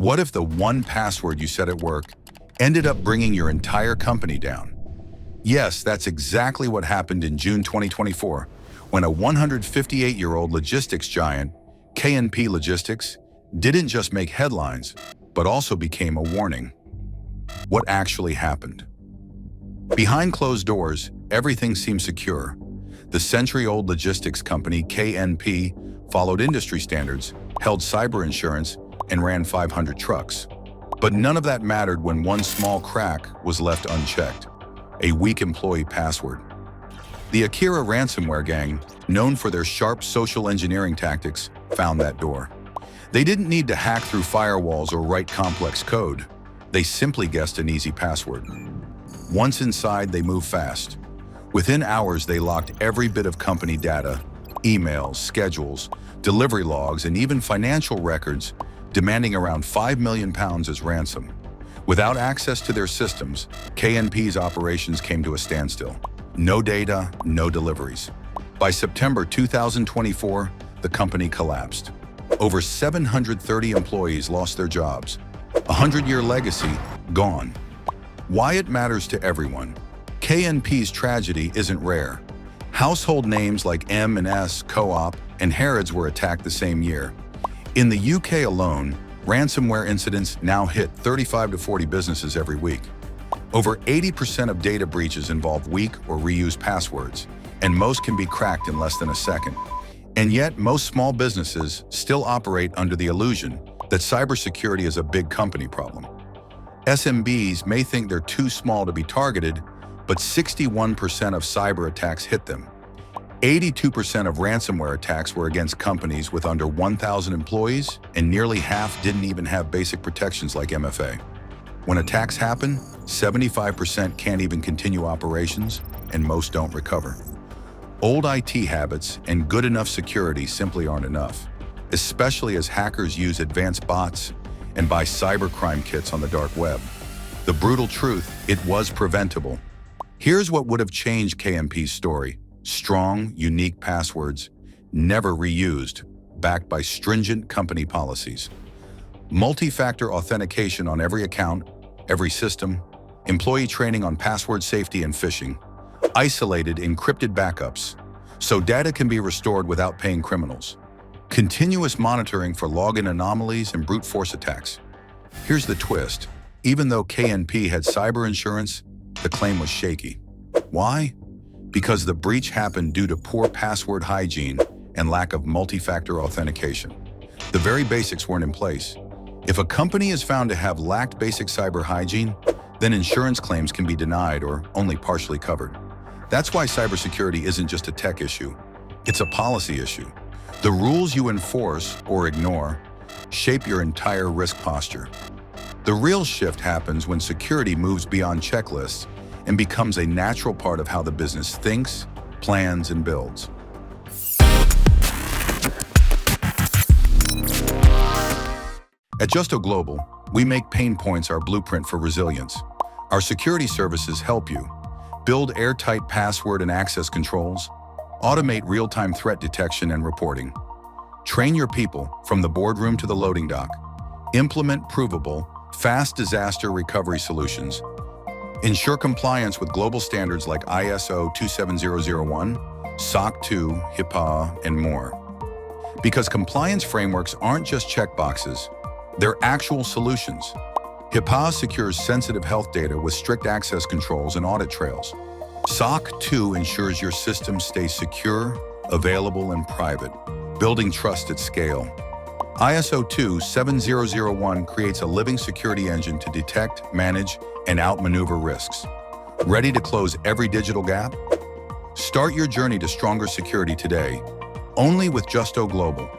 What if the one password you set at work ended up bringing your entire company down? Yes, that's exactly what happened in June 2024, when a 158-year-old logistics giant, KNP Logistics, didn't just make headlines, but also became a warning. What actually happened? Behind closed doors, everything seemed secure. The century-old logistics company KNP followed industry standards, held cyber insurance, and ran 500 trucks. But none of that mattered when one small crack was left unchecked: a weak employee password. The Akira ransomware gang, known for their sharp social engineering tactics, found that door. They didn't need to hack through firewalls or write complex code. They simply guessed an easy password. Once inside, they moved fast. Within hours, they locked every bit of company data, emails, schedules, delivery logs, and even financial records, demanding around £5 million as ransom. Without access to their systems, KNP's operations came to a standstill. No data, no deliveries. By September 2024, the company collapsed. Over 730 employees lost their jobs. A 100-year legacy gone. Why it matters to everyone. KNP's tragedy isn't rare. Household names like M&S, Co-op, and Harrods were attacked the same year. In the UK alone, ransomware incidents now hit 35 to 40 businesses every week. Over 80% of data breaches involve weak or reused passwords, and most can be cracked in less than a second. And yet, most small businesses still operate under the illusion that cybersecurity is a big company problem. SMBs may think they're too small to be targeted, but 61% of cyber attacks hit them. 82% of ransomware attacks were against companies with under 1,000 employees, and nearly half didn't even have basic protections like MFA. When attacks happen, 75% can't even continue operations, and most don't recover. Old IT habits and good enough security simply aren't enough, especially as hackers use advanced bots and buy cybercrime kits on the dark web. The brutal truth, it was preventable. Here's what would have changed KNP's story: strong, unique passwords, never reused, backed by stringent company policies. Multi-factor authentication on every account, every system, employee training on password safety and phishing, isolated, encrypted backups, so data can be restored without paying criminals, continuous monitoring for login anomalies and brute force attacks. Here's the twist: even though KNP had cyber insurance, the claim was shaky. Why? Because the breach happened due to poor password hygiene and lack of multi-factor authentication. The very basics weren't in place. If a company is found to have lacked basic cyber hygiene, then insurance claims can be denied or only partially covered. That's why cybersecurity isn't just a tech issue, it's a policy issue. The rules you enforce or ignore shape your entire risk posture. The real shift happens when security moves beyond checklists and becomes a natural part of how the business thinks, plans, and builds. At Justo Global, we make pain points our blueprint for resilience. Our security services help you build airtight password and access controls, automate real-time threat detection and reporting, train your people from the boardroom to the loading dock, implement provable, fast disaster recovery solutions, ensure compliance with global standards like ISO 27001, SOC 2, HIPAA, and more. Because compliance frameworks aren't just checkboxes, they're actual solutions. HIPAA secures sensitive health data with strict access controls and audit trails. SOC 2 ensures your system stays secure, available, and private, building trust at scale. ISO 27001 creates a living security engine to detect, manage, and outmaneuver risks. Ready to close every digital gap? Start your journey to stronger security today, only with Justo Global.